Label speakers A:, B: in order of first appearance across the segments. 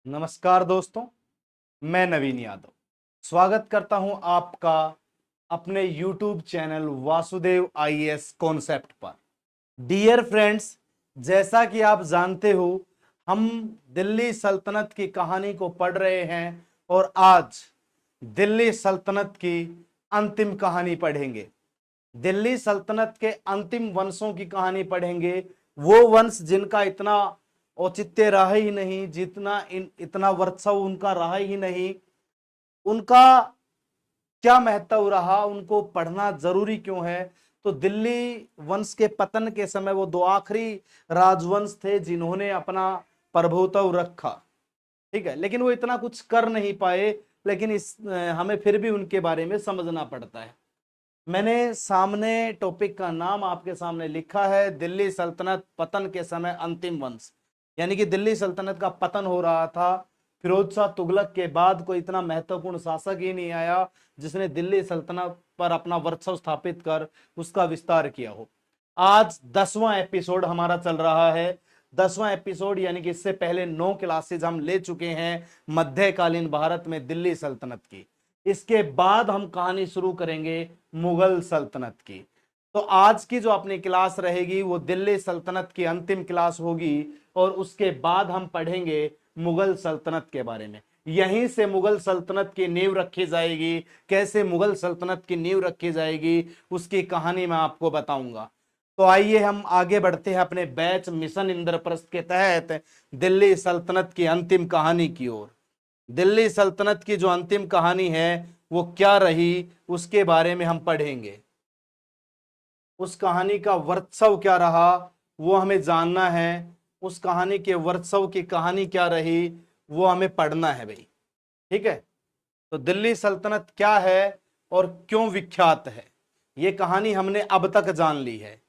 A: नमस्कार दोस्तों, मैं नवीन यादव स्वागत करता हूं आपका अपने YouTube channel Vasudev IAS concept पर। डियर फ्रेंड्स, जैसा कि आप जानते हो, हम दिल्ली सल्तनत की कहानी को पढ़ रहे हैं और आज दिल्ली सल्तनत की अंतिम कहानी पढ़ेंगे। दिल्ली सल्तनत के अंतिम वंशों की कहानी पढ़ेंगे, वो वंश जिनका इतना औचित्य रहा ही नहीं, इतना वर्चस्व उनका रहा ही नहीं, उनका क्या महत्व रहा, उनको पढ़ना जरूरी क्यों है। तो दिल्ली वंश के पतन के समय वो दो आखिरी राजवंश थे जिन्होंने अपना प्रभुत्व रखा, ठीक है, लेकिन वो इतना कुछ कर नहीं पाए। लेकिन हमें फिर भी उनके बारे में समझना पड़ता है। मैंने सामने टॉपिक का नाम आपके सामने लिखा है, दिल्ली सल्तनत पतन के समय अंतिम वंश। यानी कि दिल्ली सल्तनत का पतन हो रहा था, फिरोज शाह तुगलक के बाद कोई इतना महत्वपूर्ण शासक ही नहीं आया जिसने दिल्ली सल्तनत पर अपना वर्चस्व स्थापित कर उसका विस्तार किया हो। आज 10वां एपिसोड हमारा चल रहा है। 10वां एपिसोड यानी कि इससे पहले 9 क्लासेज हम ले चुके हैं मध्यकालीन भारत में दिल्ली सल्तनत की। इसके बाद हम कहानी शुरू करेंगे मुगल सल्तनत की। तो आज की जो अपनी क्लास रहेगी वो दिल्ली सल्तनत की अंतिम क्लास होगी और उसके बाद हम पढ़ेंगे मुगल सल्तनत के बारे में। यहीं से मुगल सल्तनत की नींव रखी जाएगी। कैसे मुगल सल्तनत की नींव रखी जाएगी उसकी कहानी मैं आपको बताऊंगा। तो आइए हम आगे बढ़ते हैं अपने बैच मिशन इंद्रप्रस्थ के तहत दिल्ली सल्तनत की अंतिम कहानी की ओर। दिल्ली सल्तनत की जो अंतिम कहानी है वो क्या रही उसके बारे में हम पढ़ेंगे। उस कहानी का वर्चस्व क्या रहा वो हमें जानना है। उस कहानी के वर्चस्व की कहानी क्या रही वो हमें पढ़ना है भाई, ठीक है। तो दिल्ली सल्तनत क्या है और क्यों विख्यात है, ये कहानी हमने अब तक जान ली है।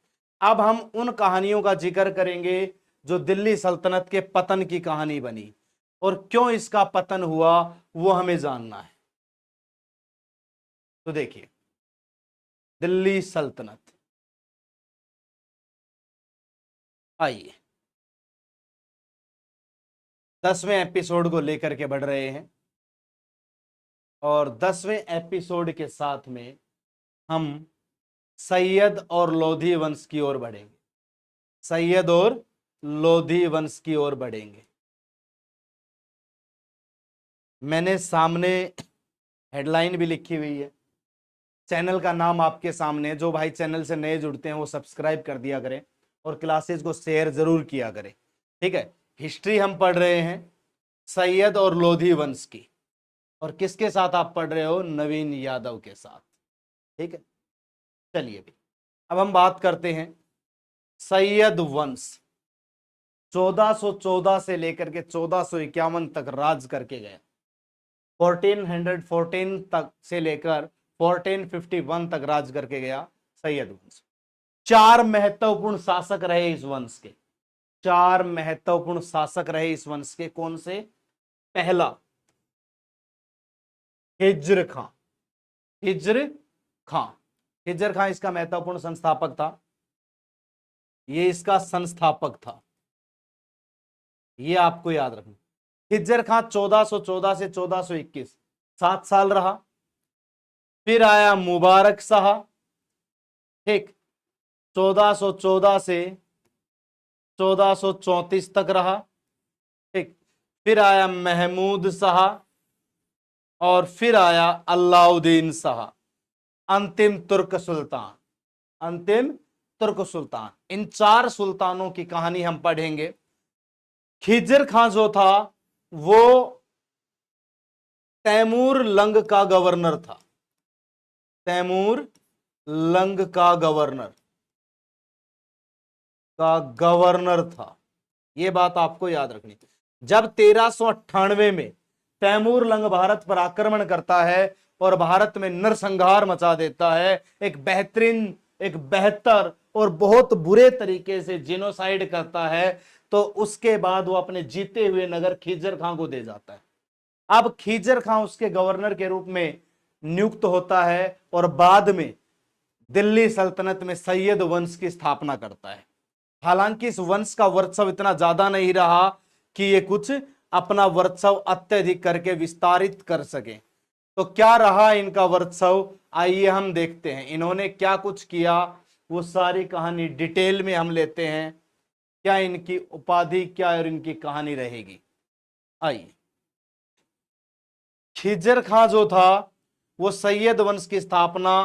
A: अब हम उन कहानियों का जिक्र करेंगे जो दिल्ली सल्तनत के पतन की कहानी बनी और क्यों इसका पतन हुआ वो हमें जानना है। तो देखिए, दिल्ली सल्तनत, आइए 10वें एपिसोड को लेकर के बढ़ रहे हैं और 10वें एपिसोड के साथ में हम सैयद और लोधी वंश की ओर बढ़ेंगे। सैयद और लोधी वंश की ओर बढ़ेंगे। मैंने सामने हेडलाइन भी लिखी हुई है। चैनल का नाम आपके सामने, जो भाई चैनल से नए जुड़ते हैं वो सब्सक्राइब कर दिया करें और क्लासेस को शेयर जरूर किया करें, ठीक है। हिस्ट्री हम पढ़ रहे हैं सैयद और लोधी वंश की, और किसके साथ आप पढ़ रहे हो? नवीन यादव के साथ, ठीक है। चलिए भी अब हम बात करते हैं सैयद वंश। 1414 से लेकर के 1451 तक राज करके गए। 1414 तक से लेकर 1451 तक राज करके गया सैयद वंश। 4 महत्वपूर्ण शासक रहे इस वंश के। 4 महत्वपूर्ण शासक रहे इस वंश के। कौन से? पहला, हिज्र खां। हिज्र खां, हिज्र खां इसका महत्वपूर्ण संस्थापक था। ये इसका संस्थापक था, ये आपको याद रखना। हिज्र खां 1414 से 1421 7 साल रहा। फिर आया मुबारक शाह, ठीक, 1414 से 1434 तक रहा, ठीक। फिर आया महमूद शाह और फिर आया अलाउद्दीन शाह, अंतिम तुर्क सुल्तान। अंतिम तुर्क सुल्तान, इन 4 सुल्तानों की कहानी हम पढ़ेंगे। खिज्र खां जो था वो तैमूर लंग का गवर्नर था। तैमूर लंग का गवर्नर था, यह बात आपको याद रखनी। जब 1398 में तैमूर लंग भारत पर आक्रमण करता है और भारत में नरसंहार मचा देता है, एक बेहतर और बहुत बुरे तरीके से जेनोसाइड करता है, तो उसके बाद वो अपने जीते हुए नगर खिज्र खां को दे जाता है। अब खिज्र खां उसके गवर्नर के रूप में नियुक्त होता है और बाद में दिल्ली सल्तनत में सैयद वंश की स्थापना करता है। हालांकि इस वंश का वर्चस्व इतना ज्यादा नहीं रहा कि ये कुछ अपना वर्चस्व अत्यधिक करके विस्तारित कर सके। तो क्या रहा इनका वर्चस्व, आइए हम देखते हैं इन्होंने क्या कुछ किया, वो सारी कहानी डिटेल में हम लेते हैं, क्या इनकी उपाधि क्या और इनकी कहानी रहेगी। आइए, खिज्जर खां जो था वो सैयद वंश की स्थापना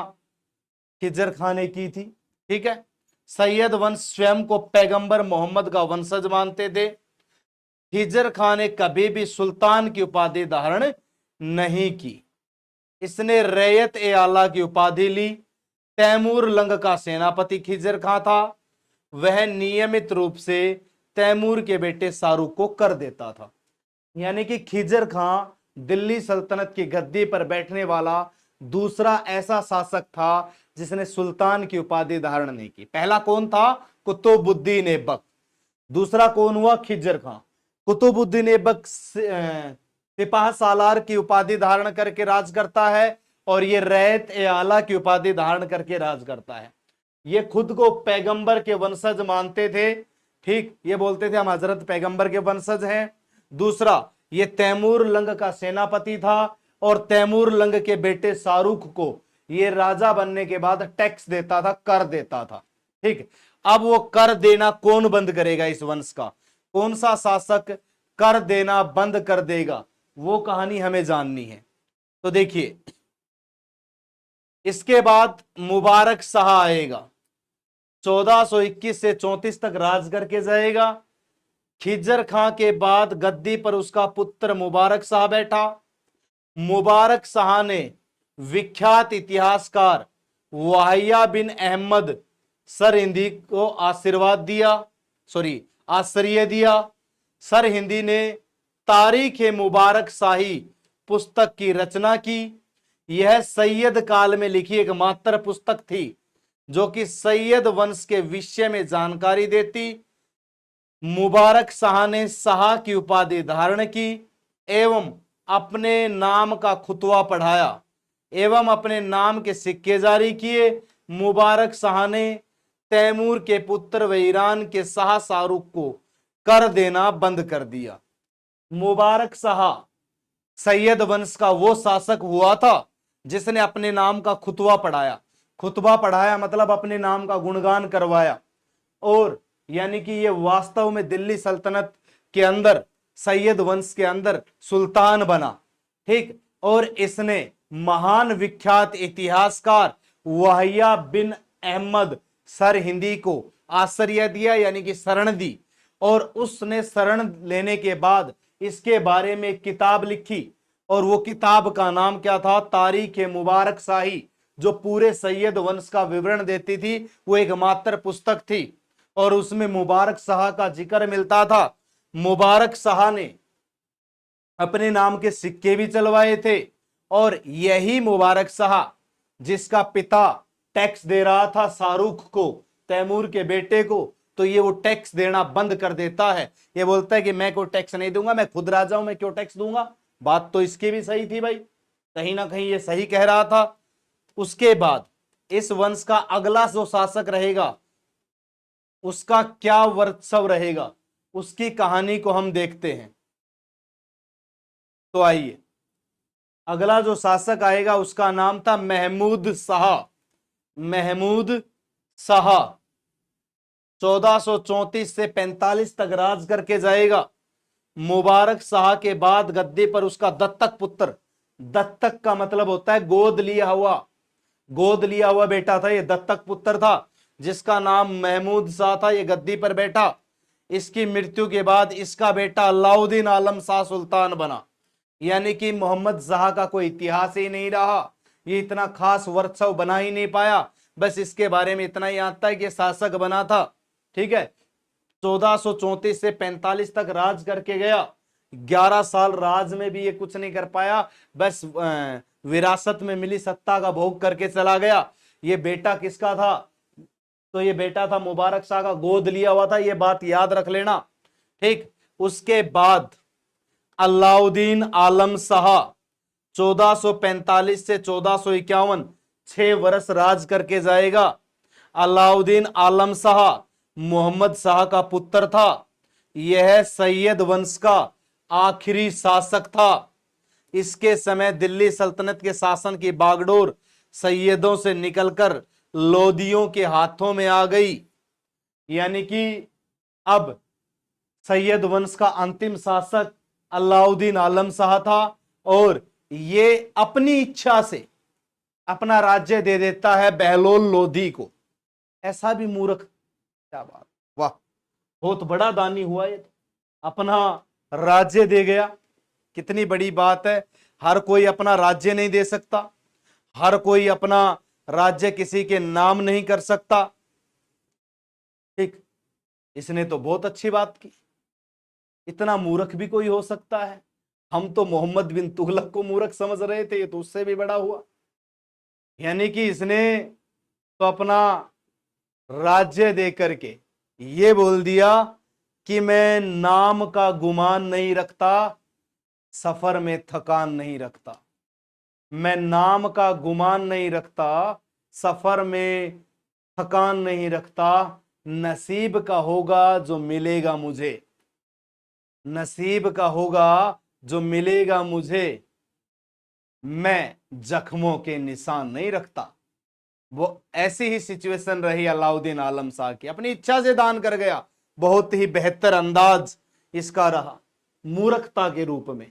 A: खिज्जर खां ने की थी। ठीक है, सैयद वंश स्वयं को पैगंबर मोहम्मद का वंशज मानते थे। खिज्जर खां ने कभी भी सुल्तान की उपाधि धारण नहीं की। इसने रैयत ए आला की उपाधि ली। तैमूर लंग का सेनापति खिज्जर खां था। वह नियमित रूप से तैमूर के बेटे शाहरुख को कर देता था। यानी कि खिज्जर खां दिल्ली सल्तनत की गद्दी पर बैठने वाला दूसरा ऐसा शासक था जिसने सुल्तान की उपाधि धारण नहीं की। पहला कौन था? कुतुबुद्दीन ऐबक। दूसरा कौन हुआ? खिज्जर खां। कुतुबुद्दीन ऐबक सिपाह सालार की उपाधि धारण करके राज करता है और ये रैयत ए आला की उपाधि धारण करके राज करता है। ये खुद को पैगंबर के वंशज मानते थे। ठीक, ये बोलते थे हम हजरत पैगंबर के वंशज हैं। दूसरा, ये तैमूर लंग का सेनापति था और तैमूर लंग के बेटे शाहरुख को ये राजा बनने के बाद टैक्स देता था, कर देता था। ठीक, अब वो कर देना कौन बंद करेगा इस वंश का? कौन सा शासक कर देना बंद कर देगा? वो कहानी हमें जाननी है। तो देखिए, इसके बाद मुबारक शाह आएगा, 1421 से 34 तक राज करके जाएगा। खिज्जर खां के बाद गद्दी पर उसका पुत्र मुबारक शाह बैठा। मुबारक शाह ने विख्यात इतिहासकार वाहिया बिन अहमद सरहिंदी को आश्रय दिया। सरहिंदी ने तारीख मुबारक शाही पुस्तक की रचना की। यह सैयद काल में लिखी एकमात्र पुस्तक थी जो कि सैयद वंश के विषय में जानकारी देती। मुबारक शाह ने शाह की उपाधि धारण की एवं अपने नाम का खुतवा पढ़ाया एवं अपने नाम के सिक्के जारी किए। मुबारक शाह ने तैमूर के पुत्र व ईरान के शाह शाहरुख को कर देना बंद कर दिया। मुबारक शाह सैयद वंश का वो शासक हुआ था जिसने अपने नाम का खुतवा पढ़ाया। खुतबा पढ़ाया मतलब अपने नाम का गुणगान करवाया, और यानी कि ये वास्तव में दिल्ली सल्तनत के अंदर सैयद वंश के अंदर सुल्तान बना। ठीक, और इसने महान विख्यात इतिहासकार वाहिया बिन अहमद सरहिंदी को आश्रय दिया, यानी कि शरण दी, और उसने शरण लेने के बाद इसके बारे में एक किताब लिखी और वो किताब का नाम क्या था? तारीख मुबारक शाही, जो पूरे सैयद वंश का विवरण देती थी। वो एकमात्र पुस्तक थी और उसमें मुबारक शाह का जिक्र मिलता था। मुबारक शाह ने अपने नाम के सिक्के भी चलवाए थे और यही मुबारक शाह जिसका पिता टैक्स दे रहा था शाहरुख को, तैमूर के बेटे को, तो ये वो टैक्स देना बंद कर देता है। ये बोलता है कि मैं कोई टैक्स नहीं दूंगा, मैं खुद राजा हूं, मैं क्यों टैक्स दूंगा। बात तो इसकी भी सही थी भाई, कहीं ना कहीं ये सही कह रहा था। उसके बाद इस वंश का अगला जो शासक रहेगा उसका क्या वर्चस्व रहेगा, उसकी कहानी को हम देखते हैं। तो आइए, अगला जो शासक आएगा उसका नाम था महमूद शाह। महमूद शाह 1434 से 45 तक राज करके जाएगा। मुबारक शाह के बाद गद्दी पर उसका दत्तक पुत्र, दत्तक का मतलब होता है गोद लिया हुआ बेटा था, ये दत्तक पुत्र था जिसका नाम महमूद शाह था। ये गद्दी पर बैठा। इसकी मृत्यु के बाद इसका बेटा अलाउद्दीन आलम शाह सुल्तान बना। यानी कि मोहम्मद शाह का कोई इतिहास ही नहीं रहा, ये इतना खास वर्चस्व बना ही नहीं पाया। बस इसके बारे में इतना ही आता है कि शासक बना था। ठीक है, 1434 से 45 तक राज करके गया। 11 साल राज में भी ये कुछ नहीं कर पाया, बस विरासत में मिली सत्ता का भोग करके चला गया। ये बेटा किसका था? तो ये बेटा था मुबारक शाह का, गोद लिया हुआ था, ये बात याद रख लेना। ठीक, उसके बाद अलाउद्दीन आलम शाह 1445 से 1451 6 वर्ष राज करके जाएगा। अलाउद्दीन आलम शाह मोहम्मद शाह का पुत्र था। यह सैयद वंश का आखिरी शासक था। इसके समय दिल्ली सल्तनत के शासन की बागडोर सैयदों से निकलकर लोधियों के हाथों में आ गई। यानी कि अब सैयद वंश का अंतिम शासक अलाउद्दीन आलम शाह था और ये अपनी इच्छा से अपना राज्य दे देता है बहलोल लोधी को। ऐसा भी मूर्ख, क्या बात, वाह, बहुत बड़ा दानी हुआ ये, अपना राज्य दे गया। कितनी बड़ी बात है। हर कोई अपना राज्य नहीं दे सकता, हर कोई अपना राज्य किसी के नाम नहीं कर सकता। ठीक, इसने तो बहुत अच्छी बात की। इतना मूर्ख भी कोई हो सकता है? हम तो मोहम्मद बिन तुगलक को मूर्ख समझ रहे थे, ये तो उससे भी बड़ा हुआ। यानी कि इसने तो अपना राज्य दे करके ये बोल दिया कि मैं नाम का गुमान नहीं रखता, सफर में थकान नहीं रखता। मैं नाम का गुमान नहीं रखता, सफर में थकान नहीं रखता। नसीब का होगा जो मिलेगा मुझे, नसीब का होगा जो मिलेगा मुझे। मैं जख्मों के निशान नहीं रखता। वो ऐसी ही सिचुएशन रही अलाउद्दीन आलम शाह की, अपनी इच्छा से दान कर गया। बहुत ही बेहतर अंदाज इसका रहा मूर्खता के रूप में,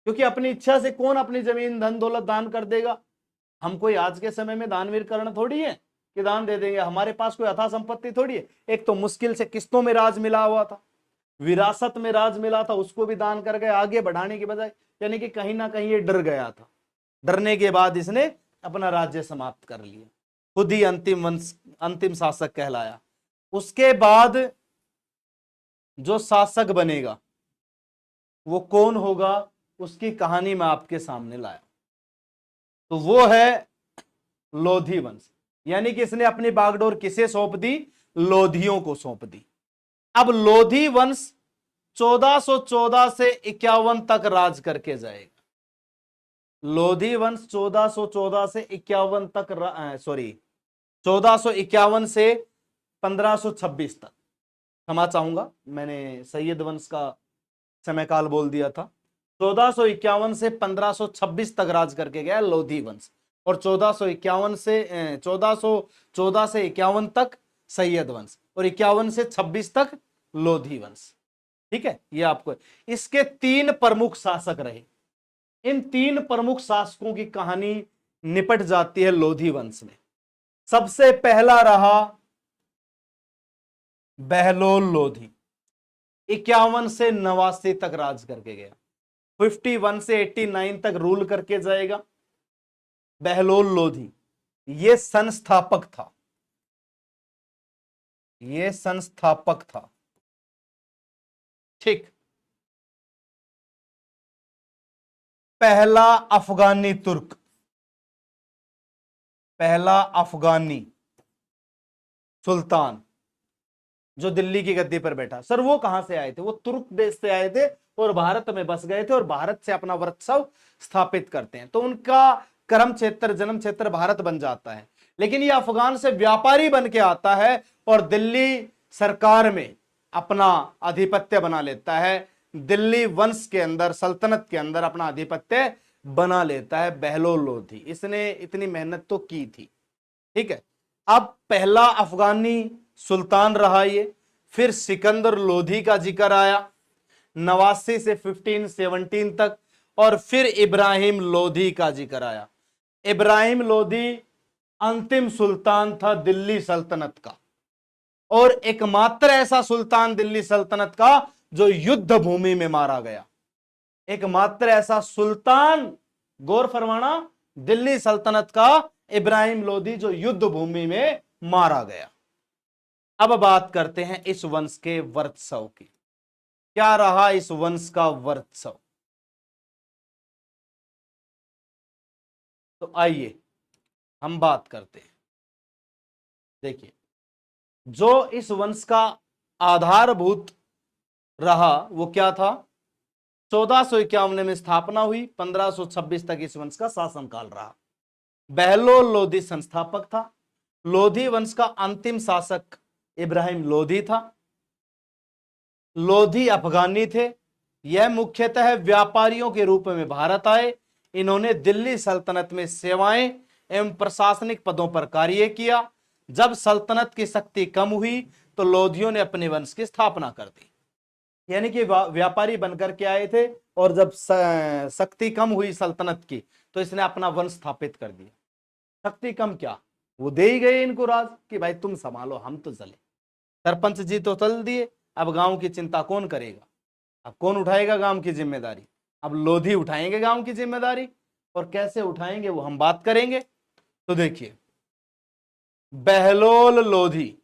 A: क्योंकि अपनी इच्छा से कौन अपनी जमीन धन दौलत दान कर देगा? हम कोई आज के समय में दानवीर करण थोड़ी है कि दान दे देंगे। हमारे पास कोई अथाह संपत्ति थोड़ी है। एक तो मुश्किल से किस्तों में राज मिला हुआ था, विरासत में राज मिला था, उसको भी दान कर गए आगे बढ़ाने की बजाय। यानी कि कहीं ना कहीं ये डर गया था। डरने के बाद इसने अपना राज्य समाप्त कर लिया, खुद ही अंतिम शासक कहलाया। उसके बाद जो शासक बनेगा वो कौन होगा, उसकी कहानी मैं आपके सामने लाया। तो वो है लोधी वंश। यानी कि इसने अपनी बागडोर किसे सौंप दी? लोधियों को सौंप दी। अब लोधी वंश 1414 से 51 तक राज करके जाएगा। लोधी वंश 1414 से 51 तक, सॉरी 1451 से 1526 तक, क्षमा चाहूंगा मैंने सैयद वंश का समयकाल बोल दिया था। 1451 से 1526 तक राज करके गया लोधी वंश, और 1451 से 1414 से 51 तक सैयद वंश, और 51 से 26 तक लोधी वंश। ठीक है, ये आपको, इसके 3 प्रमुख शासक रहे। इन 3 प्रमुख शासकों की कहानी निपट जाती है लोधी वंश में। सबसे पहला रहा बहलोल लोधी, 51 से 89 तक राज करके गया। 51 से 89 तक रूल करके जाएगा बहलोल लोधी। ये संस्थापक था, ये संस्थापक था। ठीक, पहला अफगानी तुर्क, पहला अफगानी सुल्तान जो दिल्ली की गद्दी पर बैठा। सर वो कहां से आए थे? वो तुर्क देश से आए थे और भारत में बस गए थे और भारत से अपना वर्चस्व स्थापित करते हैं, तो उनका कर्म क्षेत्र, जन्म क्षेत्र भारत बन जाता है। लेकिन ये अफगान से व्यापारी बन के आता है और दिल्ली सरकार में अपना आधिपत्य बना लेता है। दिल्ली वंश के अंदर, सल्तनत के अंदर अपना आधिपत्य बना लेता है बहलोल लोधी। इसने इतनी मेहनत तो की थी। ठीक है, अब पहला अफगानी सुल्तान रहा ये। फिर सिकंदर लोधी का जिक्र आया 89 से 1517 तक, और फिर इब्राहिम लोधी का जिक्र आया। इब्राहिम लोधी अंतिम सुल्तान था दिल्ली सल्तनत का, और एकमात्र ऐसा सुल्तान दिल्ली सल्तनत का जो युद्ध भूमि में मारा गया। एकमात्र ऐसा सुल्तान, गौर फरमाना, दिल्ली सल्तनत का इब्राहिम लोधी जो युद्ध भूमि में मारा गया। अब बात करते हैं इस वंश के वर्चस्व की। क्या रहा इस वंश का वर्चस्व? तो आइए हम बात करते हैं। देखिए, जो इस वंश का आधारभूत रहा वो क्या था? 1451 में स्थापना हुई, 1526 तक इस वंश का शासनकाल रहा। बहलोल लोधी संस्थापक था। लोधी वंश का अंतिम शासक इब्राहिम लोधी था। लोधी अफगानी थे, यह मुख्यतः व्यापारियों के रूप में भारत आए। इन्होंने दिल्ली सल्तनत में सेवाएं एवं प्रशासनिक पदों पर कार्य किया। जब सल्तनत की शक्ति कम हुई तो लोधियों ने अपने वंश की स्थापना कर दी। यानी कि व्यापारी बनकर के आए थे और जब शक्ति कम हुई सल्तनत की तो इसने अपना वंश स्थापित कर दिया। शक्ति कम क्या, वो दे ही गए इनको राज कि भाई तुम संभालो, हम तो चले। सरपंच जी तो चल दिए, अब गांव की चिंता कौन करेगा, अब कौन उठाएगा गांव की जिम्मेदारी। अब लोधी उठाएंगे गांव की जिम्मेदारी, और कैसे उठाएंगे वो हम बात करेंगे। तो देखिए, बहलोल लोधी,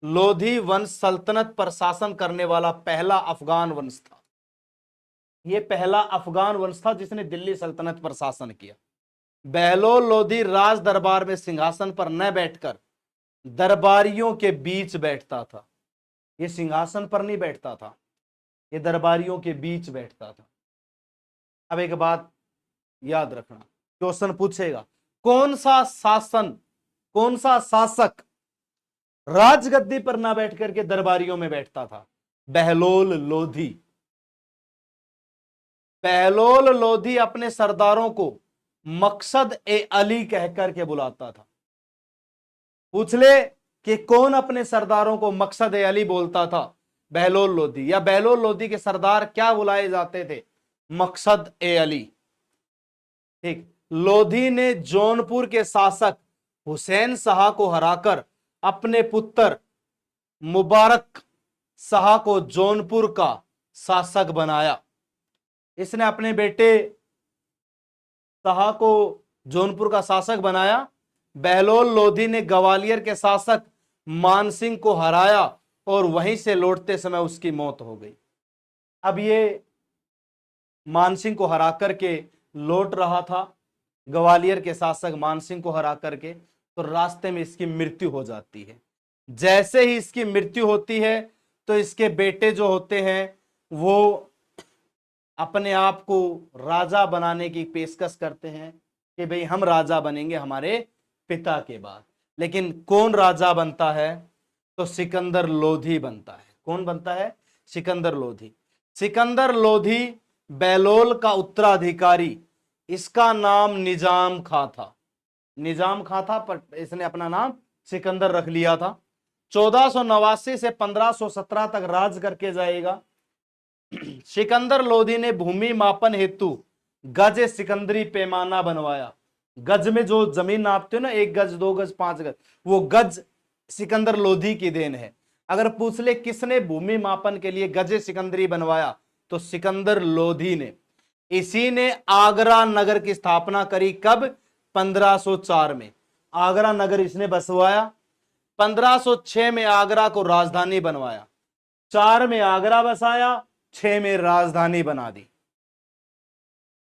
A: लोधी वंश सल्तनत पर शासन करने वाला पहला अफगान वंश था। यह पहला अफगान वंश था जिसने दिल्ली सल्तनत पर शासन किया। बहलोल लोधी राज दरबार में सिंहासन पर न बैठकर दरबारियों के बीच बैठता था। यह सिंहासन पर नहीं बैठता था, यह दरबारियों के बीच बैठता था। अब एक बात याद रखना, क्वेश्चन पूछेगा, कौन सा शासक राजगद्दी पर ना बैठ करके दरबारियों में बैठता था? बहलोल लोधी। बहलोल लोधी अपने सरदारों को मकसद ए अली कहकर के बुलाता था। पूछ ले कि कौन अपने सरदारों को मकसद ए अली बोलता था? बहलोल लोधी। या बहलोल लोधी के सरदार क्या बुलाए जाते थे? मकसद ए अली। ठीक। लोधी ने जौनपुर के शासक हुसैन शाह को हराकर अपने पुत्र मुबारक शाह को जौनपुर का शासक बनाया। इसने अपने बेटे शाह को जौनपुर का शासक बनाया। बहलोल लोधी ने ग्वालियर के शासक मानसिंह को हराया और वहीं से लौटते समय उसकी मौत हो गई। अब ये मानसिंह को हरा करके लौट रहा था, ग्वालियर के शासक मानसिंह को हरा करके, तो रास्ते में इसकी मृत्यु हो जाती है। जैसे ही इसकी मृत्यु होती है तो इसके बेटे जो होते हैं वो अपने आप को राजा बनाने की पेशकश करते हैं कि भाई हम राजा बनेंगे हमारे पिता के बाद। लेकिन कौन राजा बनता है? तो सिकंदर लोधी बनता है। कौन बनता है? सिकंदर लोधी। सिकंदर लोधी बहलोल का उत्तराधिकारी, इसका नाम निजाम खां था। निजाम खां था पर इसने अपना नाम सिकंदर रख लिया था। 1489 से 1517 तक राज करके जाएगा। सिकंदर लोधी ने भूमि मापन हेतु गज सिकंदरी पैमाना बनवाया। गज में जो जमीन नापते हो ना, 1 गज 2 गज 5 गज, वो गज सिकंदर लोधी की देन है। अगर पूछ ले किसने भूमि मापन के लिए गज सिकंदरी बनवाया, तो सिकंदर लोधी ने। इसी ने आगरा नगर की स्थापना करी। कब? 1504 में आगरा नगर इसने बसवाया। 1506 में आगरा को राजधानी बनवाया। 4 में आगरा बसाया, 6 में राजधानी बना दी।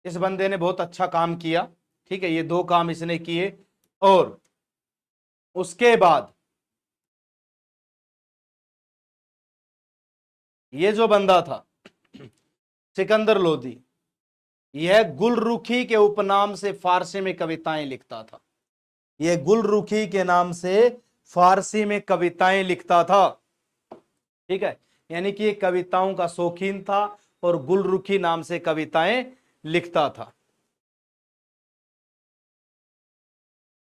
A: इस बंदे ने बहुत अच्छा काम किया। ठीक है, ये 2 काम इसने किए। और उसके बाद ये जो बंदा था सिकंदर लोधी, यह गुलरुखी के उपनाम से फारसी में कविताएं लिखता था। यह गुलरुखी के नाम से फारसी में कविताएं लिखता था। ठीक है, यानी कि ये कविताओं का शौकीन था और गुलरुखी नाम से कविताएं लिखता था।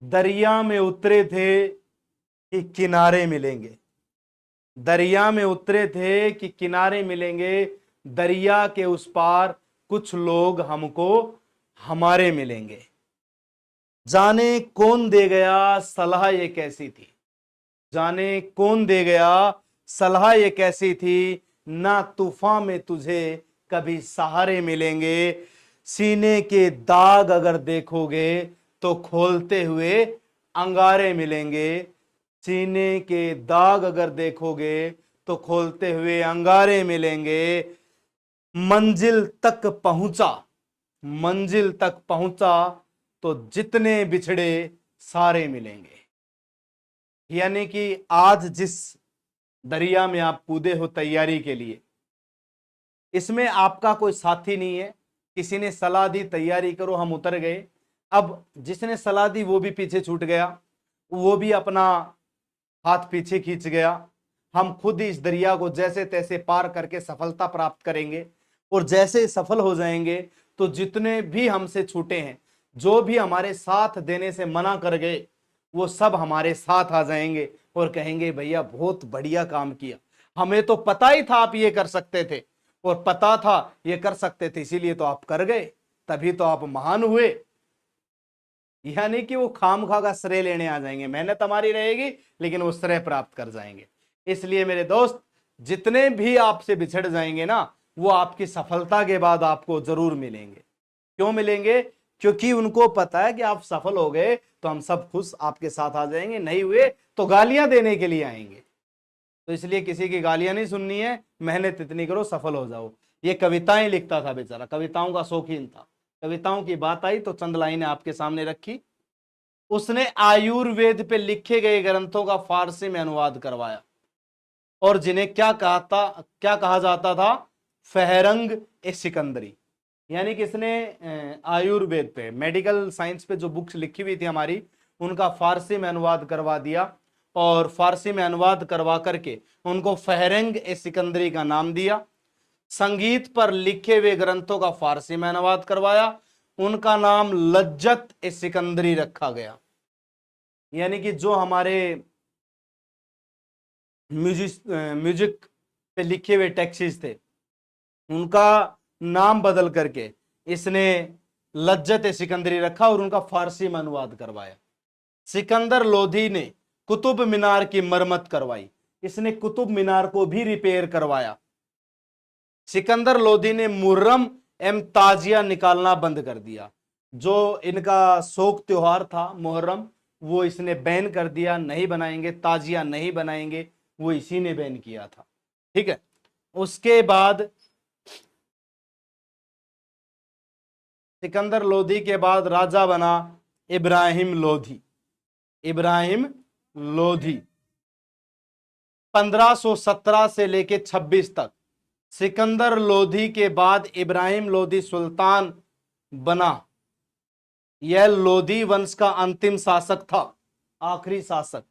A: दरिया में उतरे थे कि किनारे मिलेंगे। दरिया में उतरे थे कि किनारे मिलेंगे, दरिया के उस पार कुछ लोग हमको हमारे मिलेंगे। जाने कौन दे गया सलाह ये कैसी थी? जाने कौन दे गया सलाह ये कैसी थी? ना तूफान में तुझे कभी सहारे मिलेंगे। सीने के दाग अगर देखोगे तो खोलते हुए अंगारे मिलेंगे। सीने के दाग अगर देखोगे तो खोलते हुए अंगारे मिलेंगे। मंजिल तक पहुंचा, मंजिल तक पहुंचा तो जितने बिछड़े सारे मिलेंगे। यानी कि आज जिस दरिया में आप कूदे हो तैयारी के लिए, इसमें आपका कोई साथी नहीं है। किसी ने सलाह दी तैयारी करो, हम उतर गए। अब जिसने सलाह दी वो भी पीछे छूट गया, वो भी अपना हाथ पीछे खींच गया। हम खुद ही इस दरिया को जैसे तैसे पार करके सफलता प्राप्त करेंगे। और जैसे सफल हो जाएंगे तो जितने भी हमसे छूटे हैं, जो भी हमारे साथ देने से मना कर गए, वो सब हमारे साथ आ जाएंगे और कहेंगे भैया बहुत बढ़िया काम किया, हमें तो पता ही था आप ये कर सकते थे, और पता था ये कर सकते थे इसीलिए तो आप कर गए, तभी तो आप महान हुए। यानी कि वो खामखा का श्रेय लेने आ जाएंगे, मेहनत हमारी रहेगी लेकिन वो श्रेय प्राप्त कर जाएंगे। इसलिए मेरे दोस्त, जितने भी आपसे बिछड़ जाएंगे ना, वो आपकी सफलता के बाद आपको जरूर मिलेंगे। क्यों मिलेंगे? क्योंकि उनको पता है कि आप सफल हो गए तो हम सब खुश आपके साथ आ जाएंगे, नहीं हुए तो गालियां देने के लिए आएंगे। तो इसलिए किसी की गालियां नहीं सुननी है, मेहनत इतनी करो सफल हो जाओ। ये कविताएं लिखता था बेचारा, कविताओं का शौकीन था। कविताओं की बात आई तो चंद लाइनें आपके सामने रखी। उसने आयुर्वेद पे लिखे गए ग्रंथों का फारसी में अनुवाद करवाया, और जिन्हें क्या कहा जाता था? फहरंग ए सिकंदरी। यानी कि इसने आयुर्वेद पे, मेडिकल साइंस पे जो बुक्स लिखी हुई थी हमारी, उनका फारसी में अनुवाद करवा दिया, और फारसी में अनुवाद करवा करके उनको फहरंग ए सिकंदरी का नाम दिया। संगीत पर लिखे हुए ग्रंथों का फारसी में अनुवाद करवाया, उनका नाम लज्जत ए सिकंदरी रखा गया। यानी कि जो हमारे म्यूजिक पे लिखे हुए टेक्स्ट्स थे, उनका नाम बदल करके इसने लज्जत ए सिकंदरी रखा और उनका फारसी में अनुवाद करवाया। सिकंदर लोधी ने कुतुब मीनार की मरम्मत करवाई, इसने कुतुब मीनार को भी रिपेयर करवाया। सिकंदर लोधी ने मुहर्रम एवं ताजिया निकालना बंद कर दिया। जो इनका शोक त्योहार था मुहर्रम, वो इसने बैन कर दिया, नहीं बनाएंगे, ताजिया नहीं बनाएंगे, वो इसी ने बैन किया था। ठीक है। उसके बाद सिकंदर लोधी के बाद राजा बना इब्राहिम लोधी। इब्राहिम लोधी 1517 से लेके 26 तक, सिकंदर लोधी के बाद इब्राहिम लोधी सुल्तान बना। यह लोधी वंश का अंतिम शासक था, आखिरी शासक।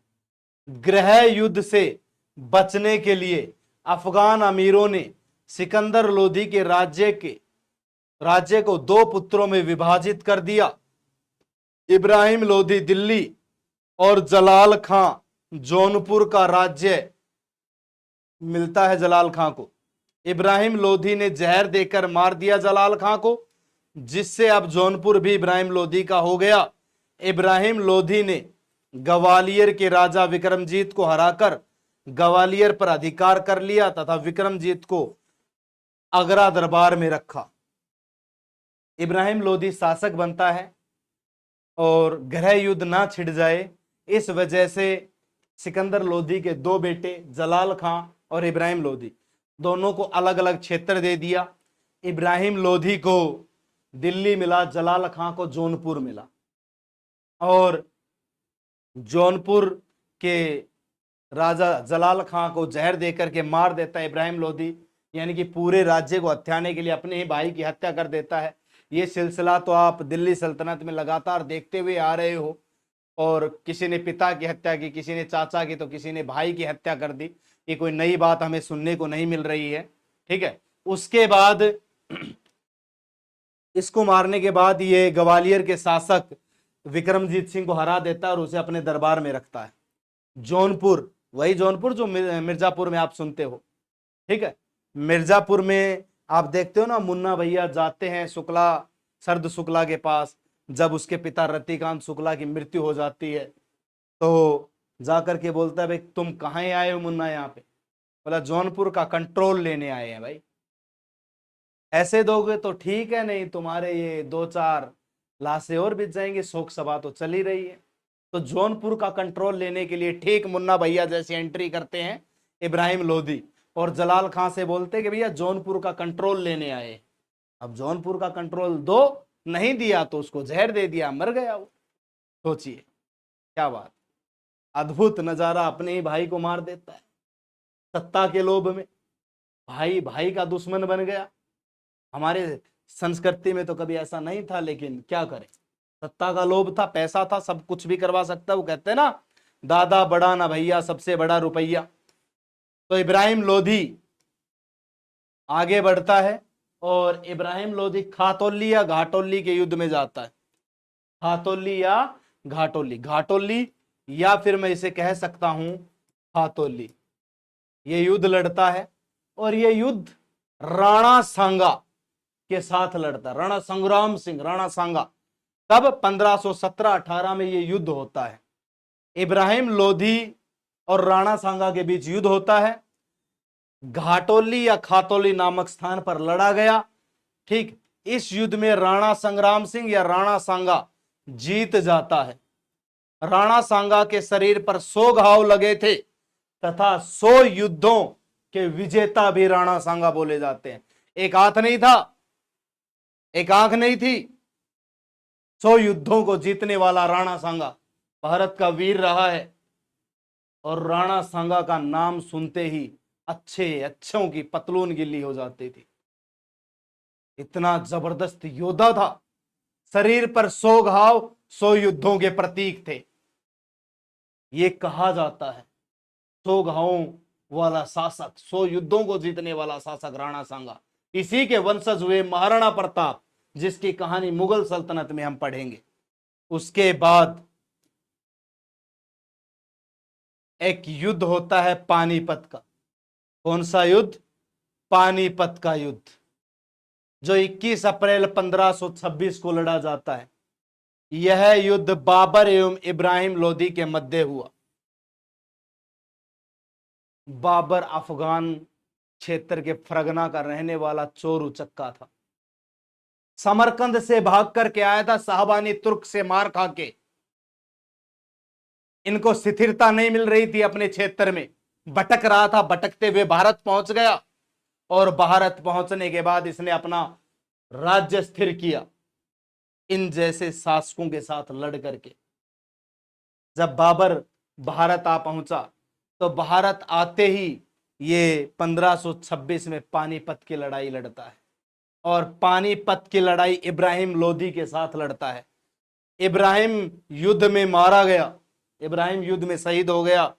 A: गृह युद्ध से बचने के लिए अफगान अमीरों ने सिकंदर लोधी के राज्य को दो पुत्रों में विभाजित कर दिया। इब्राहिम लोधी दिल्ली और जलाल खां जौनपुर का राज्य मिलता है जलाल खां को। इब्राहिम लोधी ने जहर देकर मार दिया जलाल खां को, जिससे अब जौनपुर भी इब्राहिम लोधी का हो गया। इब्राहिम लोधी ने ग्वालियर के राजा विक्रमजीत को हराकर ग्वालियर पर अधिकार कर लिया तथा विक्रमजीत को आगरा दरबार में रखा। इब्राहिम लोधी शासक बनता है और गृह युद्ध ना छिड़ जाए, इस वजह से सिकंदर लोधी के दो बेटे जलाल खां और इब्राहिम लोधी दोनों को अलग अलग क्षेत्र दे दिया। इब्राहिम लोधी को दिल्ली मिला, जलाल खां को जौनपुर मिला, और जौनपुर के राजा जलाल खां को जहर देकर के मार देता है इब्राहिम लोधी, यानी कि पूरे राज्य को हत्याने के लिए अपने ही भाई की हत्या कर देता है। ये सिलसिला तो आप दिल्ली सल्तनत में लगातार देखते हुए आ रहे हो, और किसी ने पिता की हत्या की, किसी ने चाचा की, तो किसी ने भाई की हत्या कर दी। ये कोई नई बात हमें सुनने को नहीं मिल रही है। ठीक है। उसके बाद इसको मारने के बाद ये ग्वालियर के शासक विक्रमजीत सिंह को हरा देता है और उसे अपने दरबार में रखता है। जौनपुर, वही जौनपुर जो मिर्जापुर में आप सुनते हो। ठीक है। मिर्जापुर में आप देखते हो ना, मुन्ना भैया जाते हैं शरद शुक्ला के पास, जब उसके पिता रतिकांत शुक्ला की मृत्यु हो जाती है तो जाकर के बोलता है भाई तुम कहाँ आए हो मुन्ना? यहाँ पे बोला जौनपुर का कंट्रोल लेने आए हैं भाई। ऐसे दोगे तो ठीक है, नहीं तुम्हारे ये दो चार लाशें और बिछ जाएंगे, शोक सभा तो चल ही रही है। तो जौनपुर का कंट्रोल लेने के लिए ठीक मुन्ना भैया जैसी एंट्री करते हैं इब्राहिम लोधी, और जलाल खां से बोलते कि भैया जौनपुर का कंट्रोल लेने आए। अब जौनपुर का कंट्रोल दो, नहीं दिया तो उसको जहर दे दिया, मर गया वो। सोचिए क्या बात, अद्भुत नजारा, अपने ही भाई को मार देता है सत्ता के लोभ में। भाई भाई का दुश्मन बन गया। हमारे संस्कृति में तो कभी ऐसा नहीं था, लेकिन क्या करें, सत्ता का लोभ था, पैसा था, सब कुछ भी करवा सकता। वो कहते हैं ना, दादा बड़ा ना भैया, सबसे बड़ा रुपया। तो इब्राहिम लोधी आगे बढ़ता है और इब्राहिम लोदी खातौली या घाटोली के युद्ध में जाता है। खातौली या घाटोली, घाटोली या फिर मैं इसे कह सकता हूं खातौली, ये युद्ध लड़ता है। और ये युद्ध राणा सांगा के साथ लड़ता, राणा संग्राम सिंह राणा सांगा। तब 1517-18 में ये युद्ध होता है। इब्राहिम लोधी और राणा सांगा के बीच युद्ध होता है। घाटोली या खातौली नामक स्थान पर लड़ा गया। ठीक, इस युद्ध में राणा संग्राम सिंह या राणा सांगा जीत जाता है। राणा सांगा के शरीर पर 100 घाव लगे थे तथा 100 युद्धों के विजेता भी राणा सांगा बोले जाते हैं। एक हाथ नहीं था, एक आंख नहीं थी, 100 युद्धों को जीतने वाला राणा सांगा भारत का वीर रहा है। और राणा सांगा का नाम सुनते ही अच्छों की पतलून गिल्ली हो जाती थी। इतना जबरदस्त योद्धा था। शरीर पर 100 घाव, 100 युद्धों के प्रतीक थे। ये कहा जाता है 100 घावों वाला शासक, 100 युद्धों को जीतने वाला शासक राणा सांगा। इसी के वंशज हुए महाराणा प्रताप, जिसकी कहानी मुगल सल्तनत में हम पढ़ेंगे। उसके बाद एक युद्ध होता है पानीपत का। कौन सा युद्ध? पानीपत का युद्ध, जो 21 अप्रैल 1526 को लड़ा जाता है। यह युद्ध बाबर एवं इब्राहिम लोदी के मध्य हुआ। बाबर अफगान क्षेत्र के फरगना का रहने वाला चोर उचक्का था। समरकंद से भाग करके आया था, साहबानी तुर्क से मार खा के। इनको स्थिरता नहीं मिल रही थी अपने क्षेत्र में, भटक रहा था। भटकते हुए भारत पहुंच गया और भारत पहुंचने के बाद इसने अपना राज्य स्थिर किया इन जैसे शासकों के साथ लड़ करके। जब बाबर भारत आ पहुंचा तो भारत आते ही ये 1526 में पानीपत की लड़ाई लड़ता है। और पानीपत की लड़ाई इब्राहिम लोदी के साथ लड़ता है। इब्राहिम युद्ध में मारा गया, इब्राहिम युद्ध में शहीद हो गया।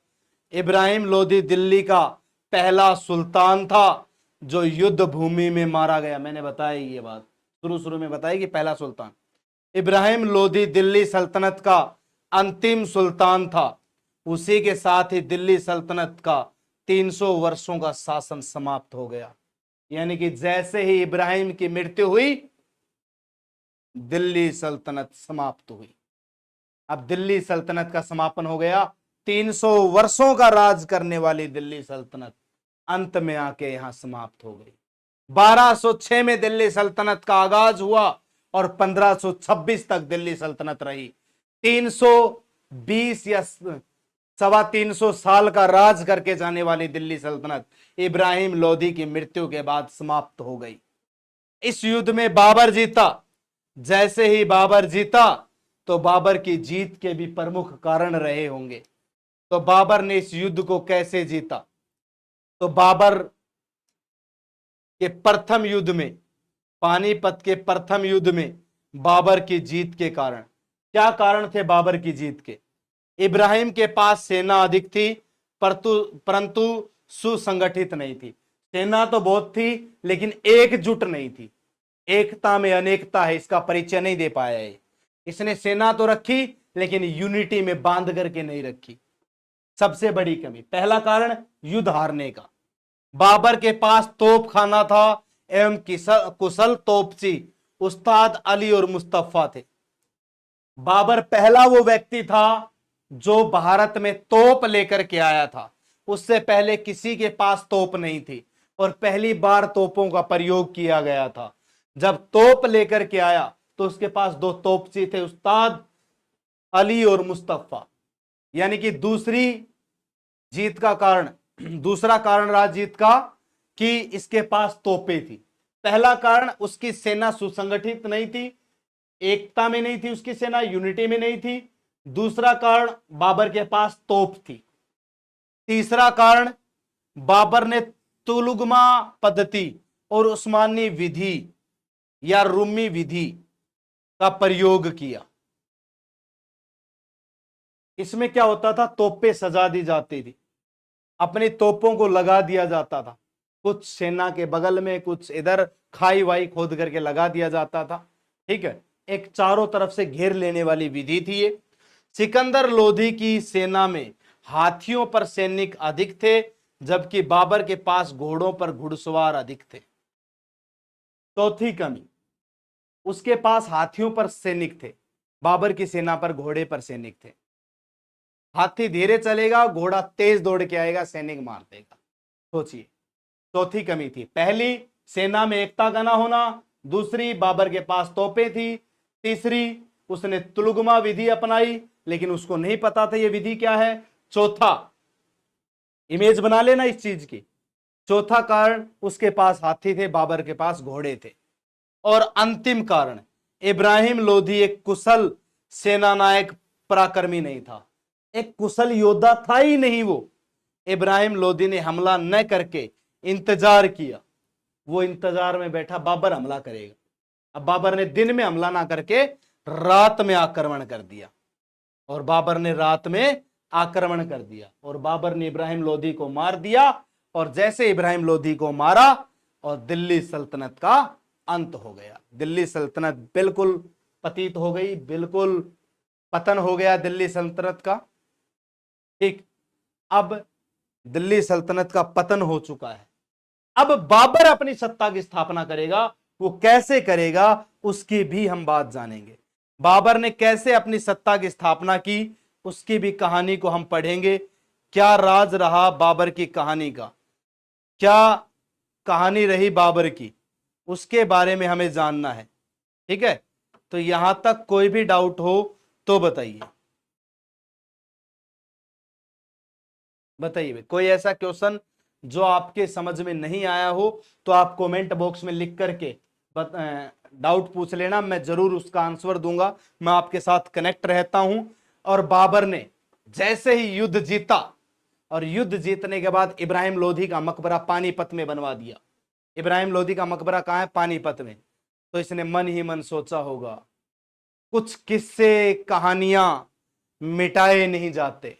A: इब्राहिम लोदी दिल्ली का पहला सुल्तान था जो युद्ध भूमि में मारा गया। मैंने बताया ये बात शुरू में बताई कि पहला सुल्तान। इब्राहिम लोदी दिल्ली सल्तनत का अंतिम सुल्तान था। उसी के साथ ही दिल्ली सल्तनत का 300 वर्षों का शासन समाप्त हो गया। यानी कि जैसे ही इब्राहिम की मृत्यु हुई, दिल्ली सल्तनत समाप्त हुई। अब दिल्ली सल्तनत का समापन हो गया। 300 वर्षों का राज करने वाली दिल्ली सल्तनत अंत में आके यहां समाप्त हो गई। 1206 में दिल्ली सल्तनत का आगाज हुआ और 1526 तक दिल्ली सल्तनत रही। 320 या 325 साल का राज करके जाने वाली दिल्ली सल्तनत इब्राहिम लोदी की मृत्यु के बाद समाप्त हो गई। इस युद्ध में बाबर जीता। जैसे ही बाबर जीता तो बाबर की जीत के भी प्रमुख कारण रहे होंगे। तो बाबर ने इस युद्ध को कैसे जीता? तो बाबर के प्रथम युद्ध में, पानीपत के प्रथम युद्ध में बाबर की जीत के कारण, क्या कारण थे बाबर की जीत के? इब्राहिम के पास सेना अधिक थी परंतु सुसंगठित नहीं थी। सेना तो बहुत थी लेकिन एकजुट नहीं थी। एकता में अनेकता है, इसका परिचय नहीं दे पाया है। इसने सेना तो रखी लेकिन यूनिटी में बांध करके नहीं रखी। सबसे बड़ी कमी, पहला कारण युद्ध हारने का। बाबर के पास तोप खाना था एवं कुशल तोपची उस्ताद अली और मुस्तफा थे। बाबर पहला वो व्यक्ति था जो भारत में तोप लेकर के आया था। उससे पहले किसी के पास तोप नहीं थी और पहली बार तोपों का प्रयोग किया गया था। जब तोप लेकर के आया तो उसके पास 2 तोपची थे, उस्ताद अली और मुस्तफा। यानी कि दूसरा कारण रहा जीत का कि इसके पास तोपें थी। पहला कारण उसकी सेना सुसंगठित नहीं थी, एकता में नहीं थी, उसकी सेना यूनिटी में नहीं थी। दूसरा कारण बाबर के पास तोप थी। तीसरा कारण बाबर ने तुलुगमा पद्धति और उस्मानी विधि या रूमी विधि का प्रयोग किया। इसमें क्या होता था? तोपें सजा दी जाती थी, अपनी तोपों को लगा दिया जाता था, कुछ सेना के बगल में, कुछ इधर, खाई वाई खोद करके लगा दिया जाता था। ठीक है, एक चारों तरफ से घेर लेने वाली विधि थी ये। सिकंदर लोधी की सेना में हाथियों पर सैनिक अधिक थे, जबकि बाबर के पास घोड़ों पर घुड़सवार अधिक थे। चौथी कमी, उसके पास हाथियों पर सैनिक थे, बाबर की सेना पर घोड़े पर सैनिक थे। हाथी धीरे चलेगा, घोड़ा तेज दौड़ के आएगा, सैनिक मार देगा। सोचिए, चौथी कमी थी। पहली, सेना में एकता का ना होना। दूसरी, बाबर के पास तोपें थी। तीसरी, उसने तुलगमा विधि अपनाई, लेकिन उसको नहीं पता था ये विधि क्या है। चौथा, इमेज बना लेना इस चीज की, चौथा कारण, उसके पास हाथी थे, बाबर के पास घोड़े थे। और अंतिम कारण, इब्राहिम लोधी एक कुशल सेनानायक पराक्रमी नहीं था, एक कुशल योद्धा था ही नहीं वो। इब्राहिम लोधी ने हमला न करके इंतजार किया। वो इंतजार में बैठा, बाबर हमला करेगा। अब बाबर ने दिन में हमला ना करके रात में आक्रमण कर दिया, और बाबर ने रात में आक्रमण कर दिया, और बाबर ने इब्राहिम लोधी को मार दिया। और जैसे इब्राहिम लोधी को मारा, और दिल्ली सल्तनत का अंत हो गया। दिल्ली सल्तनत बिल्कुल पतित हो गई, बिल्कुल पतन हो गया दिल्ली सल्तनत का। ठीक, अब दिल्ली सल्तनत का पतन हो चुका है। अब बाबर अपनी सत्ता की स्थापना करेगा, वो कैसे करेगा उसकी भी हम बात जानेंगे। बाबर ने कैसे अपनी सत्ता की स्थापना की, उसकी भी कहानी को हम पढ़ेंगे। क्या राज रहा बाबर की कहानी का, क्या कहानी रही बाबर की, उसके बारे में हमें जानना है। ठीक है, तो यहां तक कोई भी डाउट हो तो बताइए। बताइए, कोई ऐसा क्वेश्चन जो आपके समझ में नहीं आया हो तो आप कमेंट बॉक्स में लिख करके डाउट पूछ लेना, मैं जरूर उसका आंसर दूंगा। मैं आपके साथ कनेक्ट रहता हूं। और बाबर ने जैसे ही युद्ध जीता, और युद्ध जीतने के बाद इब्राहिम लोधी का मकबरा पानीपत में बनवा दिया। इब्राहिम लोधी का मकबरा कहां है? पानीपत में। तो इसने मन ही मन सोचा होगा, कुछ किस्से कहानियां मिटाए नहीं जाते,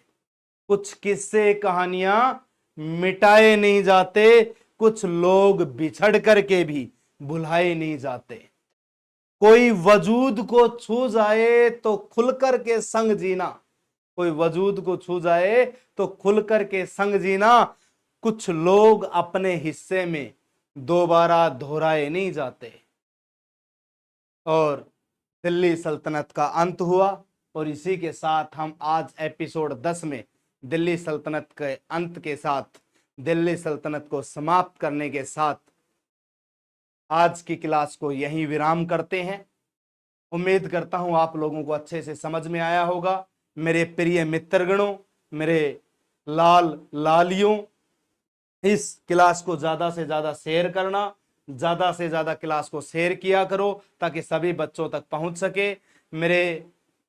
A: कुछ किस्से कहानियां मिटाए नहीं जाते, कुछ लोग बिछड़ करके भी भुलाए नहीं जाते। कोई वजूद को छू जाए तो खुलकर के संग जीना, कोई वजूद को छू जाए तो खुलकर के संग जीना। कुछ लोग अपने हिस्से में दोबारा दोहराए नहीं जाते। और दिल्ली सल्तनत का अंत हुआ, और इसी के साथ हम आज एपिसोड 10 में दिल्ली सल्तनत के अंत के साथ, दिल्ली सल्तनत को समाप्त करने के साथ आज की क्लास को यहीं विराम करते हैं। उम्मीद करता हूं आप लोगों को अच्छे से समझ में आया होगा। मेरे प्रिय मित्रगणों, मेरे लाल लालियों, इस क्लास को ज्यादा से ज्यादा शेयर करना, ज्यादा से ज्यादा क्लास को शेयर किया करो ताकि सभी बच्चों तक पहुंच सके। मेरे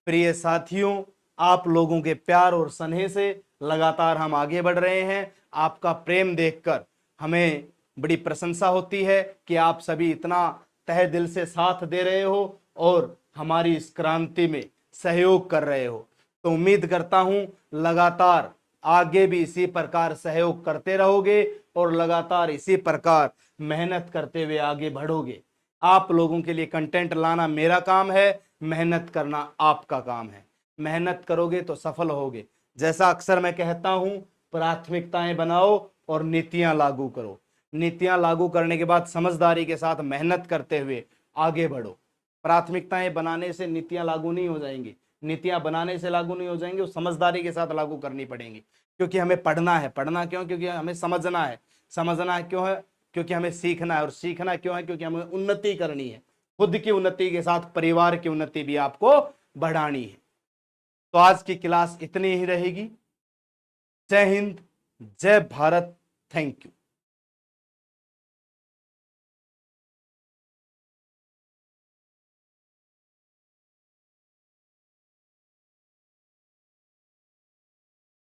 A: प्रिय साथियों, आप लोगों के प्यार और स्नेह से लगातार हम आगे बढ़ रहे हैं। आपका प्रेम देखकर हमें बड़ी प्रशंसा होती है कि आप सभी इतना तहे दिल से साथ दे रहे हो और हमारी इस क्रांति में सहयोग कर रहे हो। तो उम्मीद करता हूं लगातार आगे भी इसी प्रकार सहयोग करते रहोगे और लगातार इसी प्रकार मेहनत करते हुए आगे बढ़ोगे। आप लोगों के लिए कंटेंट लाना मेरा काम है, मेहनत करना आपका काम है। मेहनत करोगे तो सफल होगे। जैसा अक्सर मैं कहता हूं, प्राथमिकताएं बनाओ और नीतियां लागू करो। नीतियां लागू करने के बाद समझदारी के साथ मेहनत करते हुए आगे बढ़ो। प्राथमिकताएं बनाने से नीतियां लागू नहीं हो जाएंगी, नीतियां बनाने से लागू नहीं हो जाएंगी, वो समझदारी के साथ लागू करनी पड़ेंगी। क्योंकि हमें पढ़ना है। पढ़ना क्यों? क्योंकि हमें समझना है। समझना है क्यों है? क्योंकि हमें सीखना है। और सीखना क्यों है? क्योंकि हमें उन्नति करनी है। खुद की उन्नति के साथ परिवार की उन्नति भी आपको बढ़ानी है। तो आज की क्लास इतनी ही रहेगी। जय हिंद, जय भारत, थैंक यू।